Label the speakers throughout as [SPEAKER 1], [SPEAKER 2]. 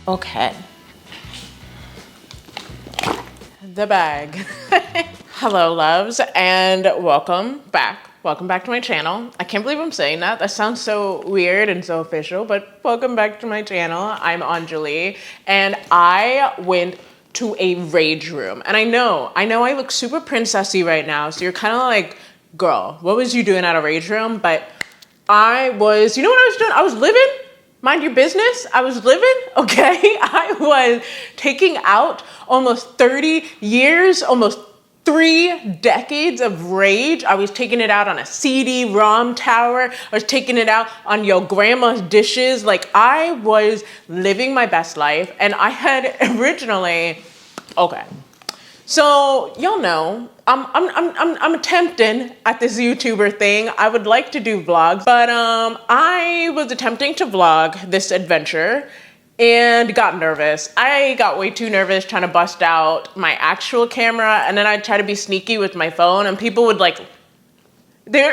[SPEAKER 1] Okay. The bag. Hello, loves, and welcome back. Welcome back to my channel. I can't believe I'm saying that. That sounds so weird and so official, but welcome back to my channel. I'm Anjuli, and I went to a rage room. And I know I look super princessy right now, so you're kind of like, girl, what was you doing at a rage room? But I was, you know what I was doing? I was living. Mind your business, I was living, okay? I was taking out almost 30 years, almost 3 decades of rage. I was taking it out on a CD-ROM tower. I was taking it out on your grandma's dishes. Like, I was living my best life. And I had originally, okay. So y'all know I'm attempting at this YouTuber thing. I would like to do vlogs, but I was attempting to vlog this adventure and got nervous. I got way too nervous trying to bust out my actual camera, and then I'd try to be sneaky with my phone, and people would like they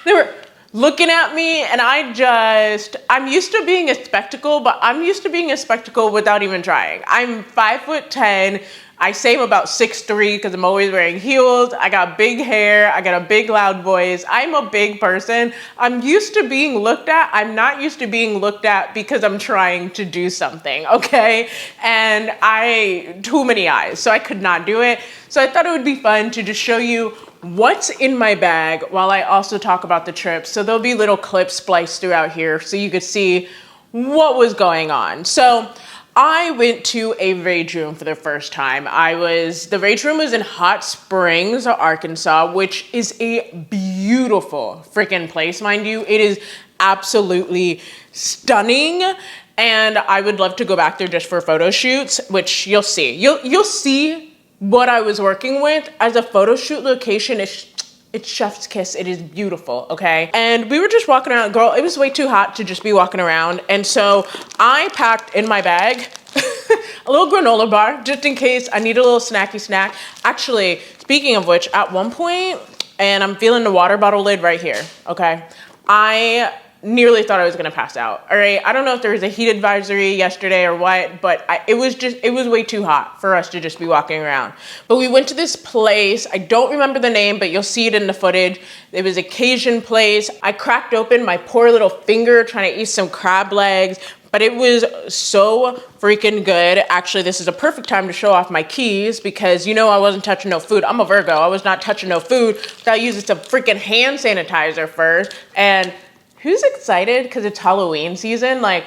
[SPEAKER 1] were looking at me, and I'm used to being a spectacle, but I'm used to being a spectacle without even trying. I'm 5'10". I say I'm about 6'3" because I'm always wearing heels. I got big hair. I got a big loud voice. I'm a big person. I'm used to being looked at. I'm not used to being looked at because I'm trying to do something, okay? And too many eyes, so I could not do it. So I thought it would be fun to just show you what's in my bag while I also talk about the trip. So there'll be little clips spliced throughout here so you could see what was going on. So I went to a rage room for the first time. The rage room was in Hot Springs, Arkansas, which is a beautiful freaking place, mind you. It is absolutely stunning. And I would love to go back there just for photo shoots, which you'll see. You'll see what I was working with as a photo shoot location. It's chef's kiss. It is beautiful, okay? And we were just walking around. Girl, it was way too hot to just be walking around. And so I packed in my bag a little granola bar just in case I need a little snacky snack. Actually, speaking of which, at one point, and I'm feeling the water bottle lid right here, okay? I nearly thought I was gonna pass out, all right? I don't know if there was a heat advisory yesterday or what, but it was way too hot for us to just be walking around. But we went to this place, I don't remember the name, but you'll see it in the footage. It was a Cajun place. I cracked open my poor little finger trying to eat some crab legs, but it was so freaking good. Actually, this is a perfect time to show off my keys because you know I wasn't touching no food. I'm a Virgo, I was not touching no food without using some freaking hand sanitizer first. And who's excited because it's Halloween season? Like,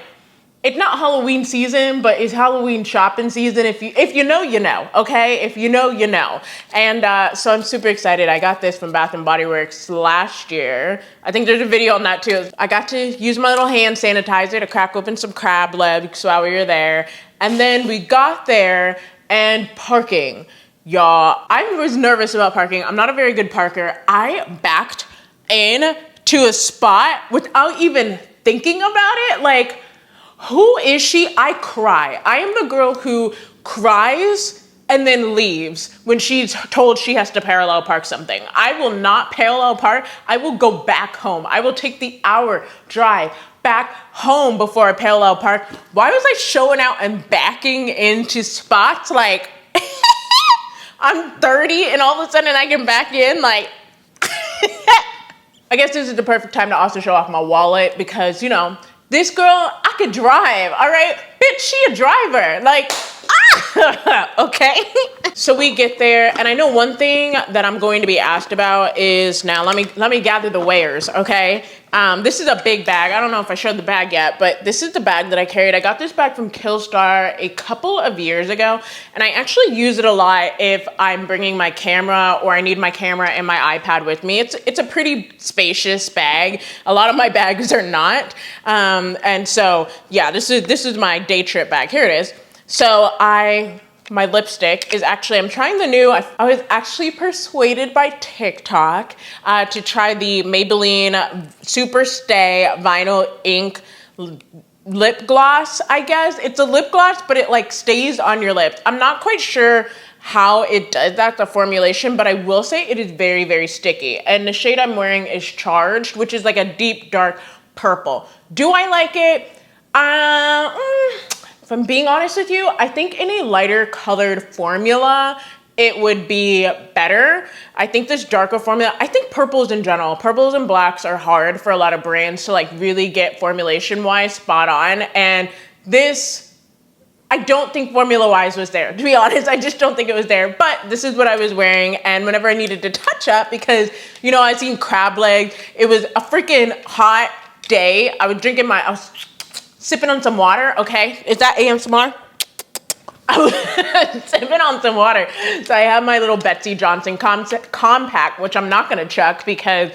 [SPEAKER 1] it's not Halloween season, but it's Halloween shopping season. If you know, you know, okay? If you know, you know. And so I'm super excited. I got this from Bath & Body Works last year. I think there's a video on that too. I got to use my little hand sanitizer to crack open some crab legs while we were there. And then we got there and parking. Y'all, I was nervous about parking. I'm not a very good parker. I backed in to a spot without even thinking about it. Like, who is she? I cry. I am the girl who cries and then leaves when she's told she has to parallel park something. I will not parallel park. I will go back home. I will take the hour drive back home before I parallel park. Why was I showing out and backing into spots? Like, I'm 30 and all of a sudden I can back in, like, I guess this is the perfect time to also show off my wallet because, you know, this girl, I could drive, all right? Bitch, she a driver, like, okay? So we get there, and I know one thing that I'm going to be asked about is, now let me gather the wares, okay? This is a big bag. I don't know if I showed the bag yet, but this is the bag that I carried. I got this bag from Killstar a couple of years ago, and I actually use it a lot if I'm bringing my camera or I need my camera and my iPad with me. It's a pretty spacious bag. A lot of my bags are not. And so, yeah, this is my day trip bag. Here it is. So my lipstick is actually, I'm trying the new, I was actually persuaded by TikTok to try the Maybelline Super Stay Vinyl Ink lip gloss, I guess. It's a lip gloss, but it like stays on your lips. I'm not quite sure how it does that, the formulation, but I will say it is very, very sticky. And the shade I'm wearing is Charged, which is like a deep, dark purple. Do I like it? if I'm being honest with you, I think in a lighter colored formula, it would be better. I think this darker formula, I think purples in general, purples and blacks are hard for a lot of brands to like really get formulation wise spot on. And this, I don't think formula wise was there. To be honest, I just don't think it was there, but this is what I was wearing. And whenever I needed to touch up, because you know, I seen crab legs, it was a freaking hot day. I was sipping on some water. Okay. Is that ASMR? I was sipping on some water. So I have my little Betsy Johnson compact, which I'm not going to chuck because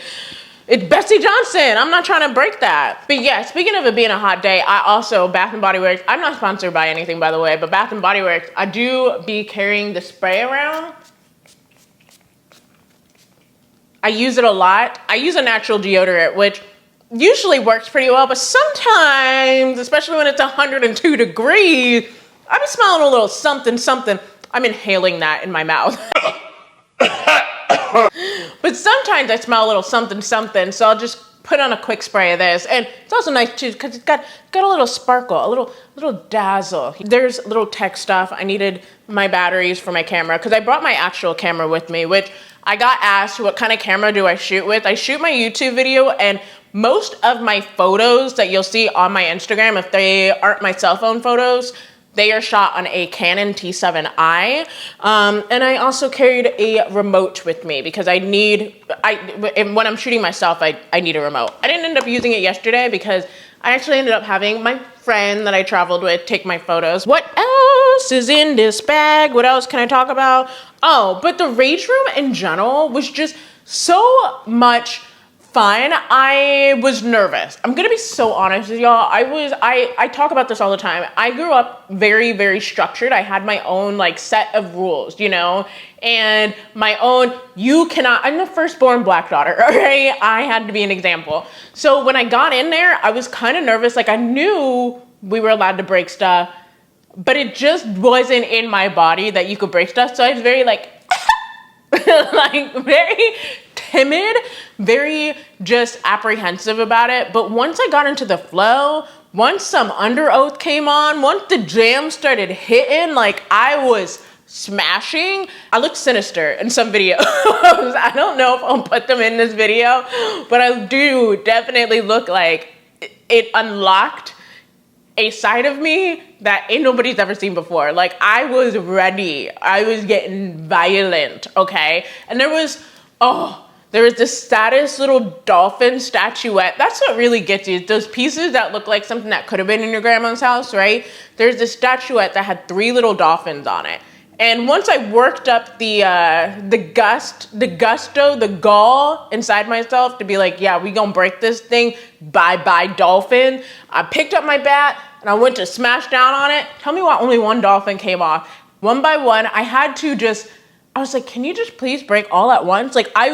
[SPEAKER 1] it's Betsy Johnson. I'm not trying to break that. But yeah, speaking of it being a hot day, I also, Bath & Body Works, I'm not sponsored by anything, by the way, but Bath & Body Works, I do be carrying the spray around. I use it a lot. I use a natural deodorant, which usually works pretty well, but sometimes, especially when it's 102 degrees, I'm smelling a little something, something. I'm inhaling that in my mouth. But sometimes I smell a little something, something. So I'll just put on a quick spray of this. And it's also nice too, because it's got a little sparkle, a little dazzle. There's little tech stuff. I needed my batteries for my camera because I brought my actual camera with me, which I got asked what kind of camera do I shoot with. I shoot my YouTube video, and most of my photos that you'll see on my Instagram, if they aren't my cell phone photos, they are shot on a Canon T7i, and I also carried a remote with me because when I'm shooting myself, I need a remote. I didn't end up using it yesterday because I actually ended up having my friend that I traveled with take my photos. What else is in this bag? What else can I talk about? Oh, but the Rage Room in general was just so much fun. I was nervous. I'm gonna be so honest with y'all. I talk about this all the time. I grew up very, very structured. I had my own like set of rules, you know, and my own, I'm the firstborn black daughter, okay? I had to be an example. So when I got in there, I was kind of nervous. Like I knew we were allowed to break stuff, but it just wasn't in my body that you could break stuff. So I was very like, like very timid, very just apprehensive about it. But once I got into the flow, once some Under Oath came on, once the jam started hitting, like I was smashing. I looked sinister in some videos. I don't know if I'll put them in this video, but I do definitely look like it unlocked a side of me that ain't nobody's ever seen before. Like I was ready. I was getting violent, okay? And there was this status little dolphin statuette. That's what really gets you. Those pieces that look like something that could have been in your grandma's house, right? There's this statuette that had 3 little dolphins on it. And once I worked up the gall inside myself to be like, yeah, we gonna break this thing, bye-bye dolphin. I picked up my bat and I went to smash down on it. Tell me why only 1 dolphin came off. One by one, I was like, can you just please break all at once? Like I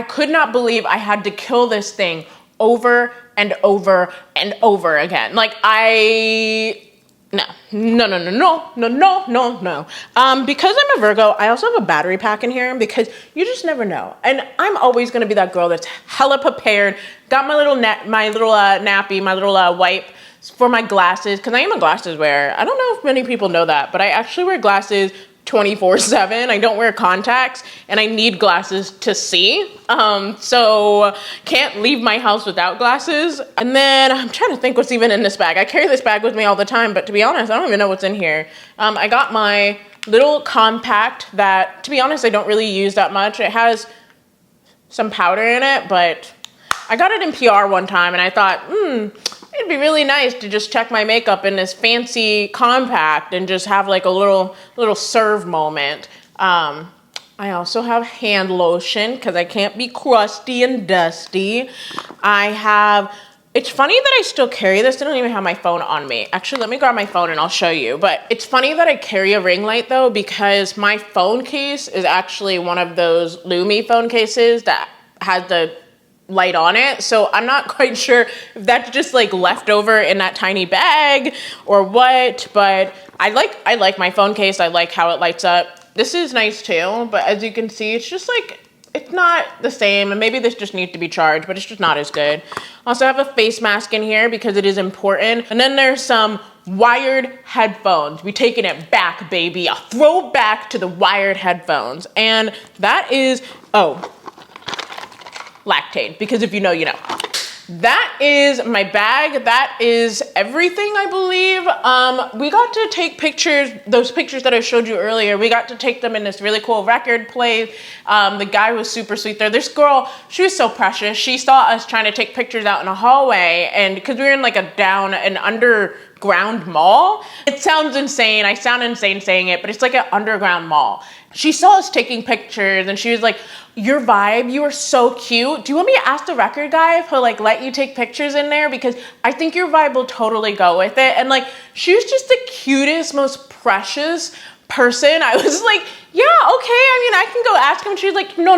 [SPEAKER 1] could not believe I had to kill this thing over and over and over again. Like no. Because I'm a Virgo, I also have a battery pack in here because you just never know. And I'm always gonna be that girl that's hella prepared. Got my little nappy, my little wipe for my glasses, because I am a glasses wearer. I don't know if many people know that, but I actually wear glasses 24/7. I don't wear contacts, and I need glasses to see. So can't leave my house without glasses. And then I'm trying to think what's even in this bag. I carry this bag with me all the time, but to be honest, I don't even know what's in here. I got my little compact that, to be honest, I don't really use that much. It has some powder in it, but I got it in PR one time, and I thought, it'd be really nice to just check my makeup in this fancy compact and just have like a little serve moment. I also have hand lotion because I can't be crusty and dusty. It's funny that I still carry this. I don't even have my phone on me. Actually, let me grab my phone and I'll show you. But it's funny that I carry a ring light though, because my phone case is actually one of those Lumi phone cases that has the light on it. So I'm not quite sure if that's just like left over in that tiny bag or what, but I like my phone case. I like how it lights up. This is nice too, but as you can see, it's it's not the same, and maybe this just needs to be charged, but it's just not as good. Also have a face mask in here because it is important. And then there's some wired headphones. We taking it back, baby. A throwback to the wired headphones. And that is, oh, lactate, because if you know, you know. That is my bag. That is everything, I believe. We got to take pictures, those pictures that I showed you earlier, we got to take them in this really cool record place. The guy was super sweet there. This girl, she was so precious. She saw us trying to take pictures out in a hallway, and because we were in like an underground mall. It sounds insane. I sound insane saying it, but it's like an underground mall. She saw us taking pictures and she was like, your vibe, you are so cute. Do you want me to ask the record guy if he'll like let you take pictures in there? Because I think your vibe will totally go with it. And like, she was just the cutest, most precious person. I was like, yeah, okay. I mean, I can go ask him. She was like, no,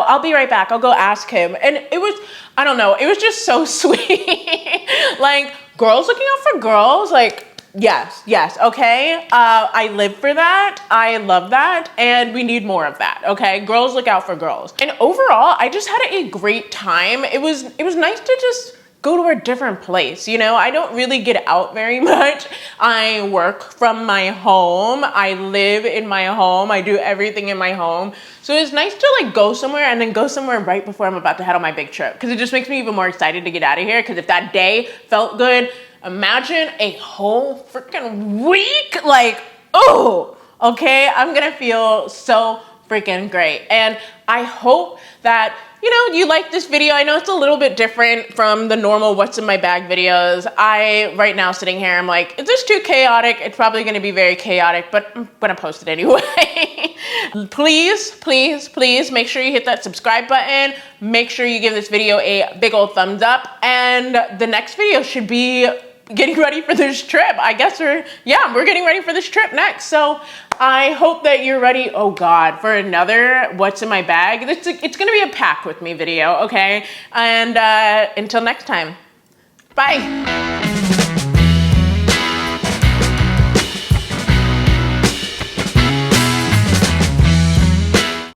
[SPEAKER 1] I'll be right back. I'll go ask him. And it was, I don't know, it was just so sweet. Like, girls looking out for girls, like, yes, okay. I live for that. I love that. And we need more of that, okay? Girls look out for girls. And overall, I just had a great time. It was nice to just go to a different place, you know? I don't really get out very much. I work from my home. I live in my home. I do everything in my home. So it's nice to like go somewhere and then go somewhere right before I'm about to head on my big trip. Because it just makes me even more excited to get out of here. Because if that day felt good, imagine a whole freaking week. Like, oh, okay, I'm gonna feel so freaking great. And I hope that, you know, you like this video. I know it's a little bit different from the normal what's in my bag videos. Right now sitting here, I'm like, is this too chaotic? It's probably gonna be very chaotic, but I'm gonna post it anyway. Please make sure you hit that subscribe button. Make sure you give this video a big old thumbs up. And the next video should be getting ready for this trip. I guess we're getting ready for this trip next. So I hope that you're ready, oh God, for another what's in my bag. It's gonna be a pack with me video, okay? And until next time, bye.